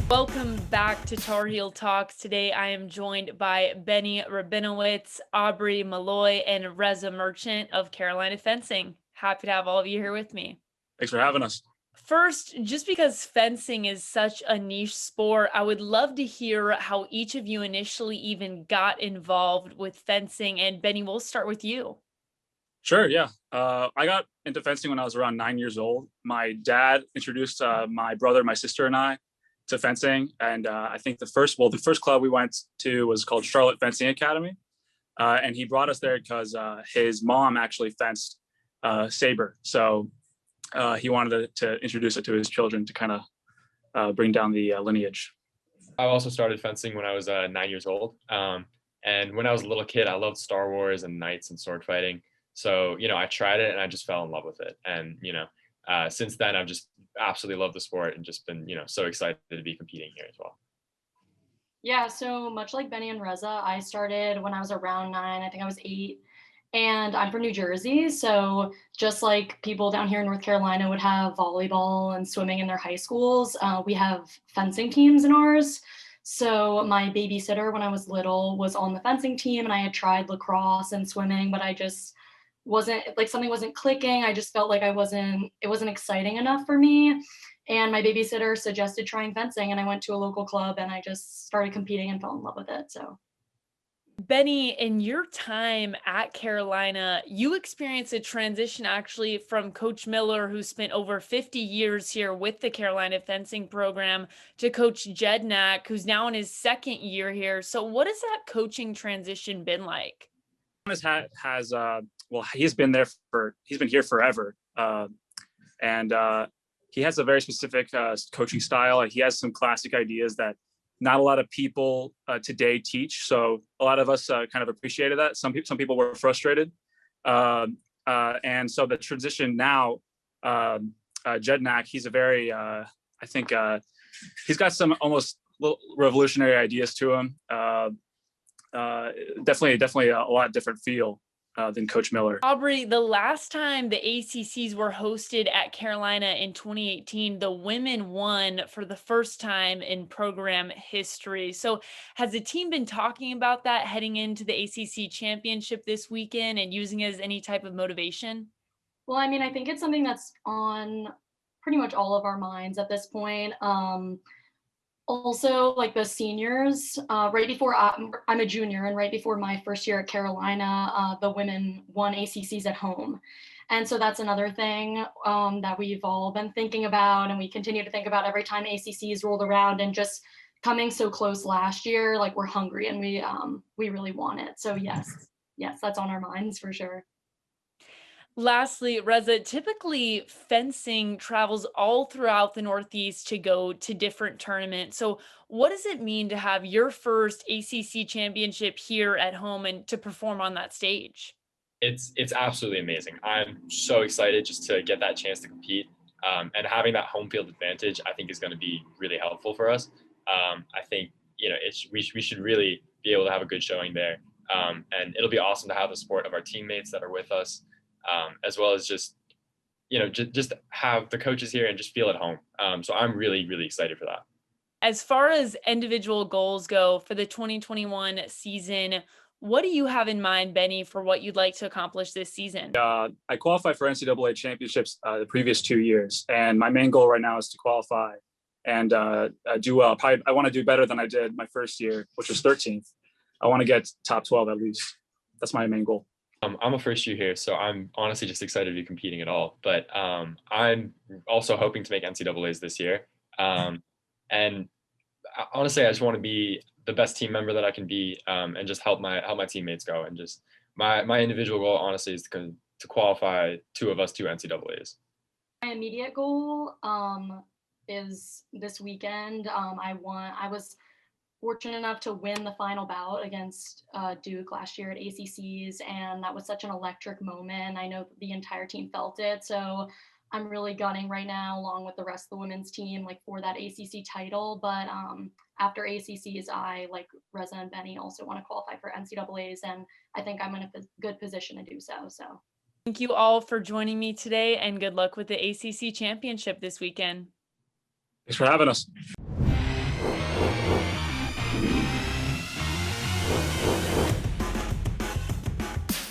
Welcome back to Tar Heel Talks. Today I am joined by Benny Rabinowitz, Aubrey Malloy, and Reza Merchant of Carolina Fencing. Happy to have all of you here with me. Thanks for having us. First, just because fencing is such a niche sport, I would love to hear how each of you initially even got involved with fencing. And Benny, we'll start with you. Sure, yeah. I got into fencing when I was around 9 years old. My dad introduced my brother, my sister, and I to fencing, and I think the first club we went to was called Charlotte Fencing Academy, and he brought us there because his mom actually fenced saber, so he wanted to introduce it to his children to kind of bring down the lineage. I also started fencing when I was 9 years old, and when I was a little kid, I loved Star Wars and knights and sword fighting. So I tried it and I just fell in love with it, and since then I've just absolutely loved the sport and just been so excited to be competing here as well. Yeah, so much like Benny and Reza, I started when I was around 9. I think I was 8. And I'm from New Jersey. So just like people down here in North Carolina would have volleyball and swimming in their high schools, we have fencing teams in ours. So my babysitter when I was little was on the fencing team, and I had tried lacrosse and swimming, but I just wasn't like, something wasn't clicking. I just felt like it wasn't exciting enough for me. And my babysitter suggested trying fencing, and I went to a local club and I just started competing and fell in love with it. So Benny, in your time at Carolina, you experienced a transition actually from Coach Miller, who spent over 50 years here with the Carolina fencing program, to Coach Jednak, who's now in his second year here. So what has that coaching transition been like? He's been here forever, and he has a very specific coaching style. He has some classic ideas that not a lot of people today teach. So a lot of us kind of appreciated that. Some people were frustrated. And so the transition now, Jednak, he's a very, I think he's got some almost little revolutionary ideas to him. Definitely a lot different feel than Coach Miller. Aubrey, the last time the ACCs were hosted at Carolina in 2018, the women won for the first time in program history. So has the team been talking about that heading into the ACC championship this weekend and using it as any type of motivation? well, I mean, I think it's something that's on pretty much all of our minds at this point. Also, like the seniors, right before I'm a junior, and right before my first year at Carolina, the women won ACCs at home. And so that's another thing that we've all been thinking about, and we continue to think about every time ACCs rolled around, and just coming so close last year, like we're hungry and we really want it. So yes, that's on our minds for sure. Lastly, Reza, typically fencing travels all throughout the Northeast to go to different tournaments. So what does it mean to have your first ACC championship here at home and to perform on that stage? It's absolutely amazing. I'm so excited just to get that chance to compete, and having that home field advantage, I think, is going to be really helpful for us. I think we should really be able to have a good showing there, and it'll be awesome to have the support of our teammates that are with us, as well as just have the coaches here and just feel at home. So I'm really excited for that. As far as individual goals go for the 2021 season, what do you have in mind, Benny, for what you'd like to accomplish this season? I qualified for NCAA championships the previous 2 years, and my main goal right now is to qualify and do well. Probably, I want to do better than I did my first year, which was 13th. I want to get top 12 at least. That's my main goal. I'm a first year here, so I'm honestly just excited to be competing at all. But I'm also hoping to make NCAAs this year. And honestly, I just want to be the best team member that I can be, and just help my teammates go. And just my individual goal, honestly, is to qualify 2 of us to NCAAs. My immediate goal is this weekend. I was fortunate enough to win the final bout against Duke last year at ACCs, and that was such an electric moment. I know the entire team felt it, so I'm really gunning right now, along with the rest of the women's team, like for that ACC title. But after ACCs, I, like Reza and Benny, also want to qualify for NCAAs, and I think I'm in a good position to do so. So Thank you all for joining me today, and good luck with the ACC championship this weekend. Thanks for having us.